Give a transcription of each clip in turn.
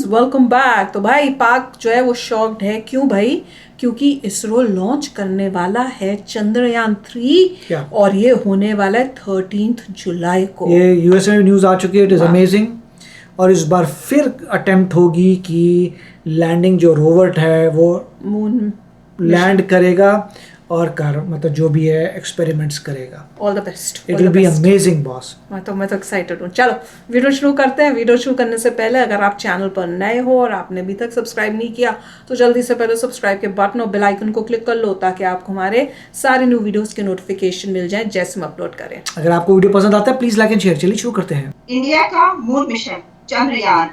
Welcome back. तो भाई पाक जो है वो शॉक्ड है। क्यों भाई? क्योंकि इसरो लॉन्च करने वाला है चंद्रयान 3 और ये होने वाला है 13 जुलाई को। ये यूएस में न्यूज़ आ चुकी है। It is amazing. और इस बार फिर अटेम्प्ट होगी कि लैंडिंग जो रोवर है वो मून लैंड करेगा और मतलब जो भी है एक्सपेरिमेंट्स करेगा। All the best. It will be amazing boss. मैं तो एक्साइटेड हूँ। चलो वीडियो शुरू करते हैं। वीडियो शुरू करने से पहले अगर आप चैनल पर नए हो और आपने अभी तक सब्सक्राइब नहीं किया तो जल्दी से पहले सब्सक्राइब के बटन और बेल आइकन को क्लिक कर लो ताकि आपको हमारे सारे न्यू वीडियोस के नोटिफिकेशन मिल जाए जैसे हम अपलोड करें। अगर आपको वीडियो पसंद आता है प्लीज लाइक एंड शेयर। चलिए शुरू करते हैं। इंडिया का मून मिशन चंद्रयान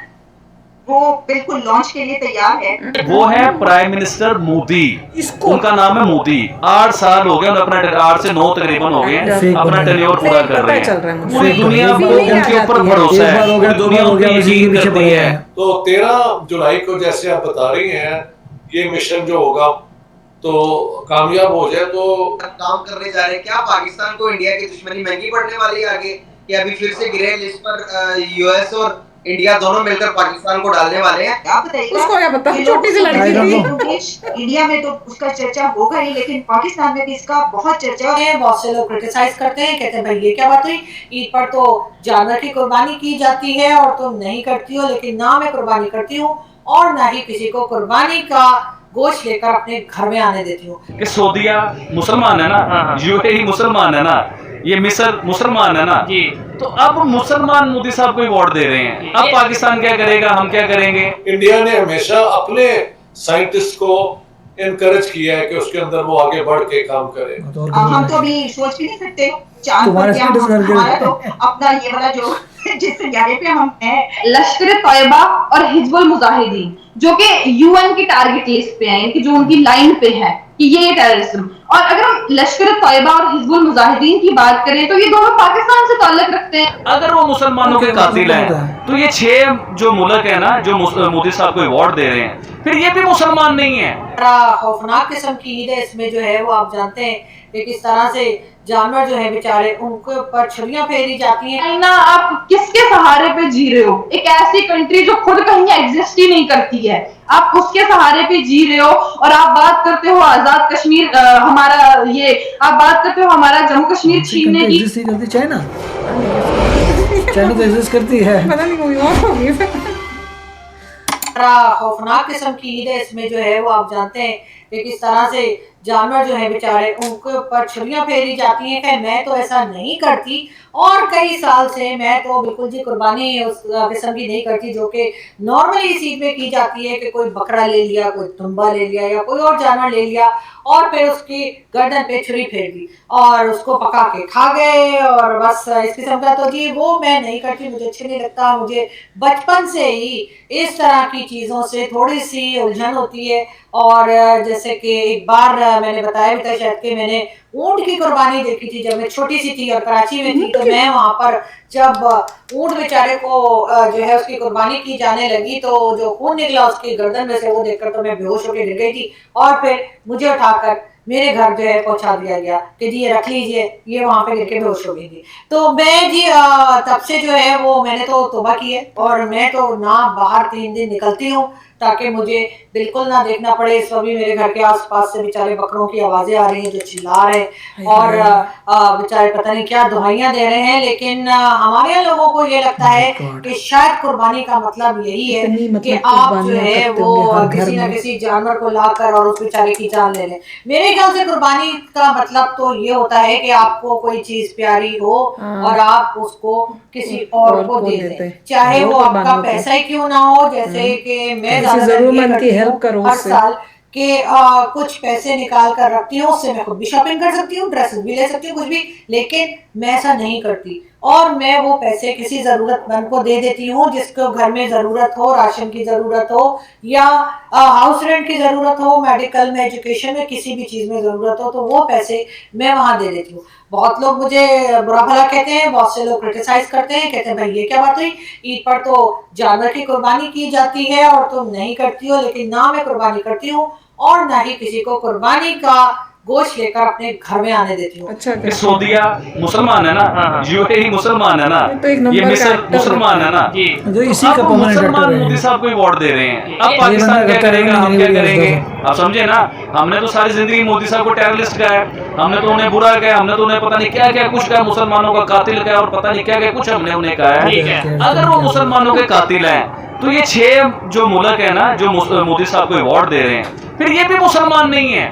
वो बिल्कुल लॉन्च के लिए तैयार है। वो है प्राइम मिनिस्टर मोदी। उनका नाम है मोदी। 8 साल हो गए, अपना 8 से 9 तकरीबन हो गए अपना टेन्योर पूरा कर रहे हैं। पूरी दुनिया को उनके ऊपर भरोसा है, पूरी दुनिया उनकी यकीन करती है। तो 13 जुलाई को जैसे आप बता रही हैं ये मिशन जो होगा तो कामयाब हो जाए तो काम करने जा रहे हैं। क्या पाकिस्तान को इंडिया की दुश्मनी महंगी पड़ने वाली है आगे, कि अभी फिर से गिरे लिस्ट पर यूएस और इंडिया दोनों मिलकर पाकिस्तान को डालने वाले हैं? आप बताइएगा, उसको क्या पता, छोटी सी लड़की थी। इंडिया में तो उसका चर्चा होगा ही, लेकिन पाकिस्तान में भी इसका बहुत चर्चा है। बहुत से लोग क्रिटिसाइज करते हैं, कहते हैं भाई ये क्या बात हुई, ईद पर तो जानवर की कुर्बानी की जाती है और तुम नहीं करती हो। लेकिन ना मैं कुर्बानी करती हूँ और ना ही किसी को कुर्बानी का गोश्त लेकर अपने घर में आने देती हूँ। कि सऊदीया मुसलमान है ना, यूएई मुसलमान है ना, ये मिस्र मुसलमान है ना जी। तो अब मुसलमान मोदी साहब को अवार्ड दे रहे हैं। अब पाकिस्तान क्या करेगा, हम क्या करेंगे? इंडिया ने हमेशा अपने साइंटिस्ट को इनकरेज किया है कि उसके अंदर वो आगे बढ़ के काम करे। हम तो अभी सोच भी नहीं सकते चांद पर क्या हमारा तो अपना ये वाला जो जिस सियारे पे हम हैं, लश्कर तैयबा और हिजबुल मुजाहिदीन जो कि यूएन की टारगेट लिस्ट पे हैं, कि जो उनकी लाइन पे है कि ये टेररिज्म। और अगर हम लश्कर तैयबा और हिजबुल मुजाहिदीन की बात करें तो ये दोनों पाकिस्तान से ताल्लुक रखते हैं। अगर वो मुसलमानों के कातिल हैं तो ये 6 जो मुल्क है ना जो मोदी साहब को अवार्ड दे रहे हैं, फिर ये भी मुसलमान नहीं है। खौफनाक किस्म की ईद है। इसमें जो है वो आप जानते हैं कि किस तरह से जानवर जो है बेचारे उनके ऊपर छुरियां फेरी जाती हैं। ना आप किसके सहारे पे जी रहे हो? एक ऐसी कंट्री जो खुद कहीं एग्जिस्ट ही नहीं करती है, आप उसके सहारे पे जी रहे हो। और आप बात करते हो आजाद कश्मीर, हमारा ये आप बात करते हो हमारा जम्मू कश्मीर छीनने की। चाइना तो एग्जिस्ट करती है। पता नहीं कोई और होगी। खौफनाक किस्म की ईद है। इसमें जो है वो आप जानते हैं कि किस तरह से जानवर जो है बेचारे उनके ऊपर छुरियां फेरी जाती हैं। खैर मैं तो ऐसा नहीं करती और कई साल से मैं तो बिल्कुल जी कुर्बानी उस किस्म की नहीं करती जो कि नॉर्मली इस ईद में की जाती है, कि कोई बकरा ले लिया, कोई तुम्बा ले लिया या कोई और जानवर ले लिया और फिर उसकी गर्दन पे छुरी फेर दी और उसको पका के खा गए। और बस इस किस्म का तो जी वो मैं नहीं करती, मुझे अच्छा नहीं लगता। मुझे बचपन से ही इस तरह की चीज़ों से थोड़ी सी उलझन होती है। और जैसे कि एक बार मैंने बताया भी था शायद कि मैंने ऊंट की कुर्बानी देखी थी जब मैं छोटी सी थी और कराची में थी। तो मैं वहाँ पर जब ऊंट बेचारे को जो है उसकी कुर्बानी की जाने लगी तो जो खून निकला उसकी गर्दन में से वो देखकर तो मैं बेहोश होकर गिर गई थी। और फिर मुझे उठाकर मेरे घर जो है पहुंचा दिया गया कि जी ये रख लीजिए, ये वहाँ पे गिर के बेहोश हो गई थी। तो मैं जी तब से जो है वो मैंने तो तौबा की है और मैं तो ना बाहर 3 दिन निकलती हूँ ताकि मुझे बिल्कुल ना देखना पड़े। इस वक्त भी मेरे घर के आसपास से बेचारे बकरों की आवाजें आ रही हैं जो चिल्ला रहे हैं और बेचारे पता नहीं क्या दुहाइयां दे रहे हैं। लेकिन हमारे यहाँ लोगों को ये लगता है कि शायद कुर्बानी का मतलब यही है कि आप जो है वो किसी न किसी जानवर को लाकर और उस बेचारे की जान ले लें। मेरे ख्याल से कुर्बानी का मतलब तो ये होता है कि आपको कोई चीज प्यारी हो और आप उसको किसी और को दे दें, चाहे वो आपका पैसा ही क्यों ना हो। जैसे कि मैं जरूरतमंद की हेल्प करो। हर साल के कुछ पैसे निकाल कर रखती हूँ, उससे मैं खुद भी शॉपिंग कर सकती हूँ, ड्रेसेस भी ले सकती हूँ, कुछ भी। लेकिन मैं ऐसा नहीं करती और मैं वो पैसे किसी जरूरतमंद को दे देती हूँ जिसको घर में जरूरत हो, राशन की जरूरत हो या हाउस रेंट की जरूरत हो, मेडिकल में, एजुकेशन में, किसी भी चीज में जरूरत हो, तो वो पैसे मैं वहां दे देती हूँ। बहुत लोग मुझे बुरा भला कहते हैं, बहुत से लोग क्रिटिसाइज करते हैं, कहते हैं भाई ये क्या बात हुई, ईद पर तो जानवर की कुर्बानी की जाती है और तुम नहीं करती हो। लेकिन ना मैं कुर्बानी करती हूँ और ना ही किसी को कुर्बानी का गोश्त लेकर अपने घर में आने देती हूँ। अच्छा ये सऊदीया मुसलमान है ना, यूएई मुसलमान है ना, तो एक नंबर ये मिस्र का actor मुसलमान है ना, जो इसी अब का वो permanent मुसलमान actor है। मोदी साहब को ही वोट दे रहे हैं। अब पाकिस्तान क्या करेगा, हम क्या करेंगे? आप समझे ना, हमने तो सारी जिंदगी मोदी साहब को टेररिस्ट कहा है, हमने तो उन्हें बुरा कहा, हमने तो उन्हें पता नहीं क्या क्या कुछ कहा, मुसलमानों का कातिल कहा और पता नहीं क्या क्या कुछ हमने उन्हें कहा है। अगर वो मुसलमानों के कातिल हैं तो ये 6 जो मुल्क है ना जो मोदी साहब को अवार्ड दे रहे हैं, फिर ये भी मुसलमान नहीं है।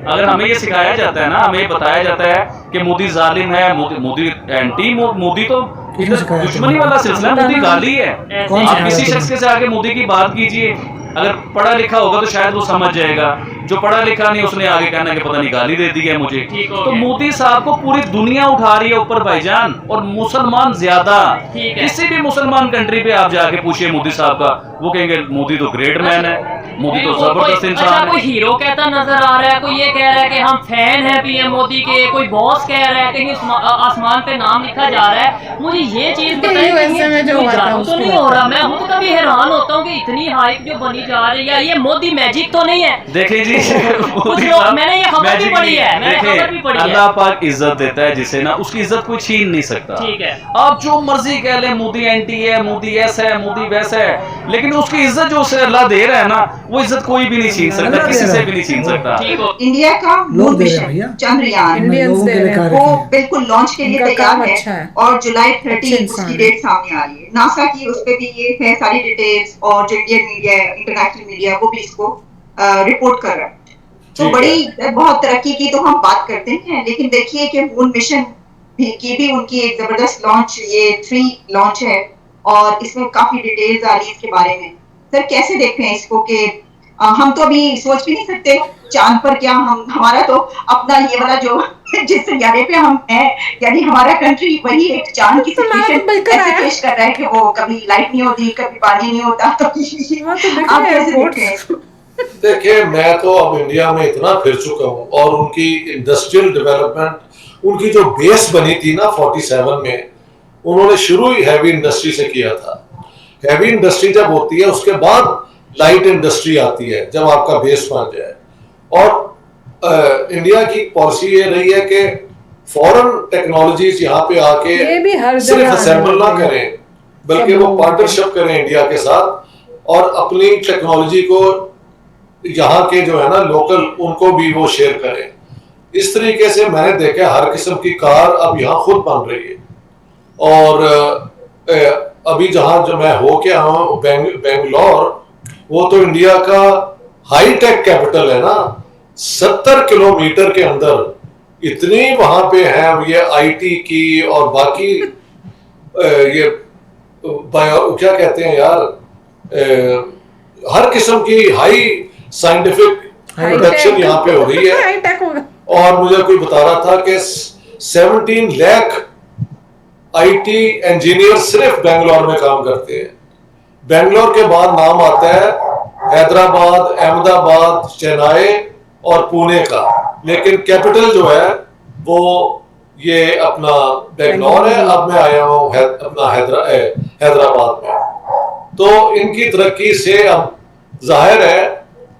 अगर हमें ये सिखाया जाता है ना, हमें बताया जाता है कि मोदी जालिम है, मोदी एंटी मोदी तो दुश्मनी वाला सिलसिला, मोदी गाली है। आप किसी शख्स के आगे मोदी की बात कीजिए, अगर पढ़ा लिखा होगा तो शायद वो समझ जाएगा, जो पढ़ा लिखा नहीं उसने आगे कहना कि पता नहीं गाली दे दी है मुझे। तो मोदी साहब को पूरी दुनिया उठा रही है ऊपर भाईजान, और मुसलमान ज्यादा। किसी भी मुसलमान कंट्री पे आप जाके पूछिए मोदी साहब का, वो कहेंगे मोदी तो ग्रेट मैन है, मोदी तो जबरदस्त इंसान है। कोई हीरो कहता नजर आ रहा है, कोई ये कह रहा है कि हम फैन हैं पीएम मोदी के, कोई बॉस कह रहा है, कहीं आसमान पे नाम लिखा जा रहा है। मुझे ये चीज बताइए, तो नहीं हो रहा। मैं खुद कभी हैरान होता हूँ कि इतनी हाइप जो बनी जा रही है, ये मोदी मैजिक तो नहीं है? देखिए जी, मैंने ये खबर भी पढ़ी है, अल्लाह पाक इज्जत देता है जिसे ना, उसकी इज्जत कोई छीन नहीं सकता। ठीक है, आप जो मर्जी कह ले, मोदी एंटी है, मोदी ऐसा है, मोदी वैसा है, लेकिन उसकी इज्जत जो उसे अल्लाह दे रहा है ना, वो इज्जत कोई भी नहीं छीन सकता, किसी से भी नहीं छीन सकता। इंडिया का मून मिशन चंद्रयान वो बिल्कुल लॉन्च के लिए तैयार है और जुलाई 30 उसकी डेट सामने आ रही है। नासा की उस पे भी ये है सारी डिटेल्स, और जो इंडियन मीडिया है, इंटरनेशनल मीडिया, वो भी इसको रिपोर्ट कर रहा है। तो बड़ी बहुत तरक्की की तो हम बात करते हैं, लेकिन देखिए कि मून मिशन की भी उनकी एक जबरदस्त लॉन्च, ये 3 लॉन्च है और इसमें काफी डिटेल्स आ रही है इसके बारे में। सर कैसे देखते हैं इसको कि हम तो अभी सोच भी नहीं सकते चांद पर क्या, हमारा तो अपना ये वाला जो जिस सैयारे पे हम हैं, यानी हमारा कंट्री वही एक चांद की सिचुएशन ऐसे पेश कर रहा है कि वो कभी लाइट नहीं होती, कभी पानी नहीं होता। तो आप कैसे देखते हैं? देखिए, मैं तो अब इंडिया में इतना फिर चुका हूँ, और उनकी इंडस्ट्रियल डेवलपमेंट, उनकी जो बेस बनी थी ना 47 में, उन्होंने शुरू ही हैवी इंडस्ट्री से किया था। हैवी इंडस्ट्री जब होती है उसके बाद लाइट इंडस्ट्री आती है, जब आपका बेस बन जाए। और इंडिया की पॉलिसी ये रही है कि फॉरेन टेक्नोलॉजीज यहाँ पे आके सिर्फ असेंबल ना करें, बल्कि वो पार्टनरशिप करें इंडिया के साथ, और अपनी टेक्नोलॉजी को यहाँ के जो है ना लोकल, उनको भी वो शेयर करें। इस तरीके से मैंने देखा हर किस्म की कार अब यहाँ खुद बन रही है। और अभी जहाँ जो मैं हो के आया हूँ बेंगलोर, वो तो इंडिया का हाई टेक कैपिटल है ना। 70 किलोमीटर के अंदर इतनी वहां पे है ये आईटी की और बाकी ये क्या कहते हैं यार, हर किस्म की हाई साइंटिफिक प्रोडक्शन यहाँ पे हो रही है। और मुझे कोई बता रहा था कि 17 लाख आईटी इंजीनियर सिर्फ बेंगलोर में काम करते हैं। बेंगलोर के बाद नाम आता है हैदराबाद, अहमदाबाद, चेन्नई और पुणे का, लेकिन कैपिटल जो है वो ये अपना बेंगलोर है। अब मैं आया हूँ अपना हैदराबाद में। तो इनकी तरक्की से अब जाहिर है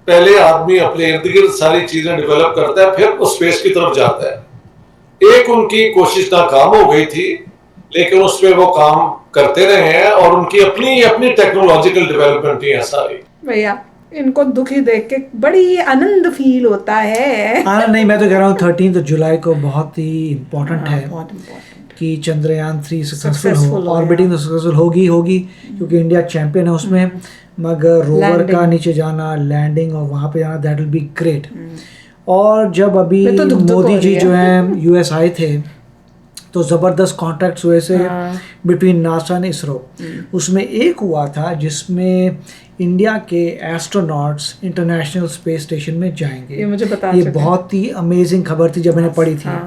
पहले आदमी अपने इर्द गिर्द सारी चीजें डेवलप करता है, फिर उस स्पेस की तरफ जाता है। एक उनकी कोशिश नाकाम हो गई थी, लेकिन उस पर वो काम करते रहे हैं, और उनकी अपनी टेक्नोलॉजिकल डेवलपमेंट ही है सारी। भैया इनको दुखी देख के बड़ी आनंद फील होता है। आनंद नहीं, मैं तो कह रहा हूँ 13 जुलाई को बहुत ही इम्पोर्टेंट है कि चंद्रयान 3 सक्सेसफुल हो, ऑर्बिटिंग तो सक्सेसफुल होगी क्योंकि इंडिया चैंपियन है उसमें, मगर रोवर का नीचे जाना, लैंडिंग और वहाँ पे जाना, दैट विल बी ग्रेट। और जब अभी मोदी जी जो है यूएस आए थे तो ज़बरदस्त कॉन्ट्रैक्ट्स हुए से बिटवीन नासा एंड इसरो। उसमें एक हुआ था जिसमें इंडिया के एस्ट्रोनॉट्स इंटरनेशनल स्पेस स्टेशन में जाएंगे। ये मुझे पता ये बहुत ही अमेजिंग खबर थी जब मैंने पढ़ी थी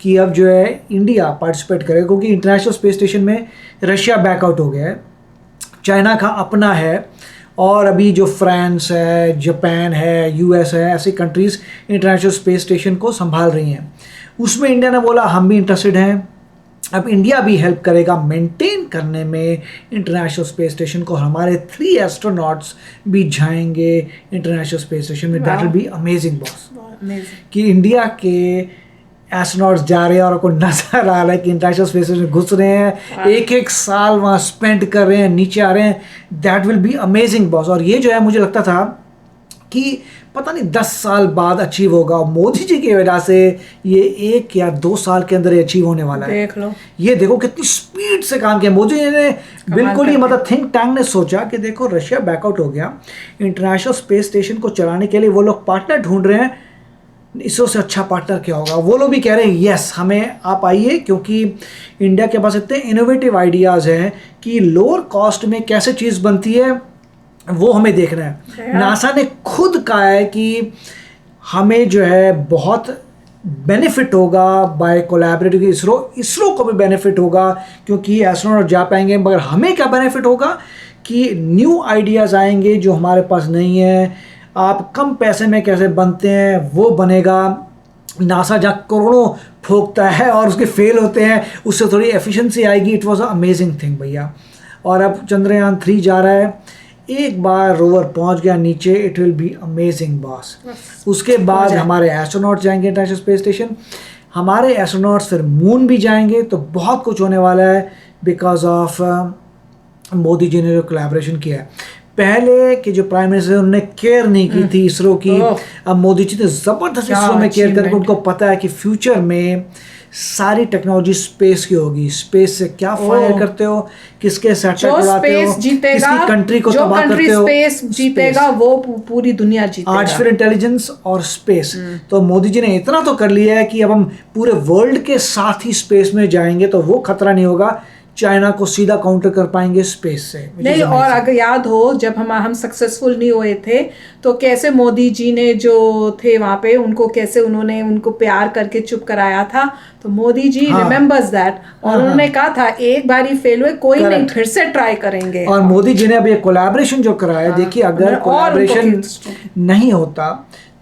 कि अब जो है इंडिया पार्टिसिपेट करेगा, क्योंकि इंटरनेशनल स्पेस स्टेशन में रशिया बैकआउट हो गया है, चाइना का अपना है, और अभी जो फ्रांस है, जापान है, यूएस है, ऐसी कंट्रीज़ इंटरनेशनल स्पेस स्टेशन को संभाल रही हैं। उसमें इंडिया ने बोला हम भी इंटरेस्टेड हैं। अब इंडिया भी हेल्प करेगा मेंटेन करने में इंटरनेशनल स्पेस स्टेशन को। हमारे 3 एस्ट्रोनॉट्स भी जाएंगे इंटरनेशनल स्पेस स्टेशन में। That will be amazing boss. कि इंडिया के एस्ट्रोनॉट्स जा रहे हैं और आपको नजर आ रहा है कि इंटरनेशनल स्पेस स्टेशन में घुस रहे हैं, एक साल वहाँ स्पेंड कर रहे हैं, नीचे आ रहे हैं। That will be amazing boss. और ये जो है मुझे लगता था कि पता नहीं 10 साल बाद अचीव होगा, मोदी जी की वजह से ये 1 या 2 साल के अंदर अचीव होने वाला है। देख लो, ये देखो कितनी स्पीड से काम किया मोदी जी ने। बिल्कुल ही मतलब थिंक टैंक ने सोचा कि देखो रशिया बैकआउट हो गया, इंटरनेशनल स्पेस स्टेशन को चलाने के लिए वो लोग पार्टनर ढूंढ रहे हैं, इसरो से अच्छा पार्टनर क्या होगा। वो लोग भी कह रहे हैं यस हमें आप आइए, क्योंकि इंडिया के पास इतने इनोवेटिव आइडियाज़ हैं कि लोअर कॉस्ट में कैसे चीज़ बनती है वो हमें देखना है। नासा ने खुद कहा है कि हमें जो है बहुत बेनिफिट होगा बाय कोलैबोरेटिंग इसरो को भी बेनिफिट होगा क्योंकि एस्ट्रोनॉट जा पाएंगे, मगर हमें क्या बेनिफिट होगा कि न्यू आइडियाज़ आएंगे जो हमारे पास नहीं है। आप कम पैसे में कैसे बनते हैं वो बनेगा। नासा जहाँ करोड़ों फूंकता है और उसके फेल होते हैं, उससे थोड़ी एफिशिएंसी आएगी। It was a amazing thing भैया। और अब चंद्रयान 3 जा रहा है, एक बार रोवर पहुंच गया नीचे, it will be amazing boss. उसके बाद हमारे एस्ट्रोनॉट्स जाएंगे इंटरनेशनल स्पेस स्टेशन, हमारे एस्ट्रोनॉट्स फिर मून भी जाएंगे। तो बहुत कुछ होने वाला है बिकॉज ऑफ मोदी जी ने जो कोलैबोरेशन किया है। पहले के जो प्राइम मिनिस्टर उन्होंने केयर नहीं की थी इसरो की, अब मोदी जी ने ज़बरदस्त इसरो में केयर करके उनको पता है कि फ्यूचर में सारी टेक्नोलॉजी स्पेस की होगी। स्पेस से क्या फायर करते हो, किसके सैटेलाइट उड़ाते हो, किसकी कंट्री को तबाह करते हो, स्पेस जीतेगा वो पूरी दुनिया जीतेगा। आर्टिफिशियल इंटेलिजेंस और स्पेस। तो मोदी जी ने इतना तो कर लिया है कि अब हम पूरे वर्ल्ड के साथ ही स्पेस में जाएंगे, तो वो खतरा नहीं होगा। चाइना को सीधा काउंटर कर पाएंगे स्पेस से। नहीं, और अगर याद हो जब हम सक्सेसफुल नहीं हुए थे तो कैसे मोदी जी ने जो थे वहाँ पे उनको कैसे उन्होंने उनको प्यार करके चुप कराया था। तो मोदी जी रिमेम्बर्स दैट, और उन्होंने कहा था एक बार ही फेल हुए कोई नहीं, फिर से ट्राई करेंगे। और मोदी जी ने अब ये कोलैबोरेशन जो कराया, देखिए अगर कोलैबोरेशन नहीं होता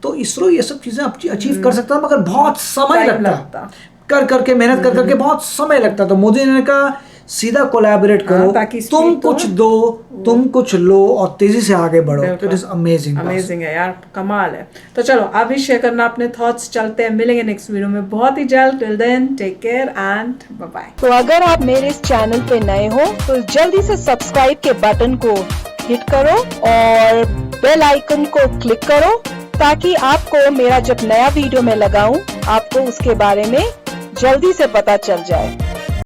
तो इसरो ये सब चीजें अचीव कर सकता, मगर बहुत समय लगता, कर करके मेहनत कर करके बहुत समय लगता। तो मोदी ने कहा सीधा कोलैबोरेट करो, तुम कुछ दो, तुम कुछ लो और तेजी से आगे बढ़ो। इट इज अमेजिंग, अमेजिंग है यार, कमाल है। तो चलो आप भी शेयर करना अपने थॉट्स। चलते हैं, मिलेंगे नेक्स्ट वीडियो में बहुत ही जल्द। Till then take care and bye bye. तो अगर आप मेरे इस चैनल पे नए हो तो जल्दी से सब्सक्राइब के बटन को हिट करो और बेल आइकन को क्लिक करो ताकि आपको मेरा जब नया वीडियो मैं लगाऊं आपको उसके बारे में जल्दी से पता चल जाए।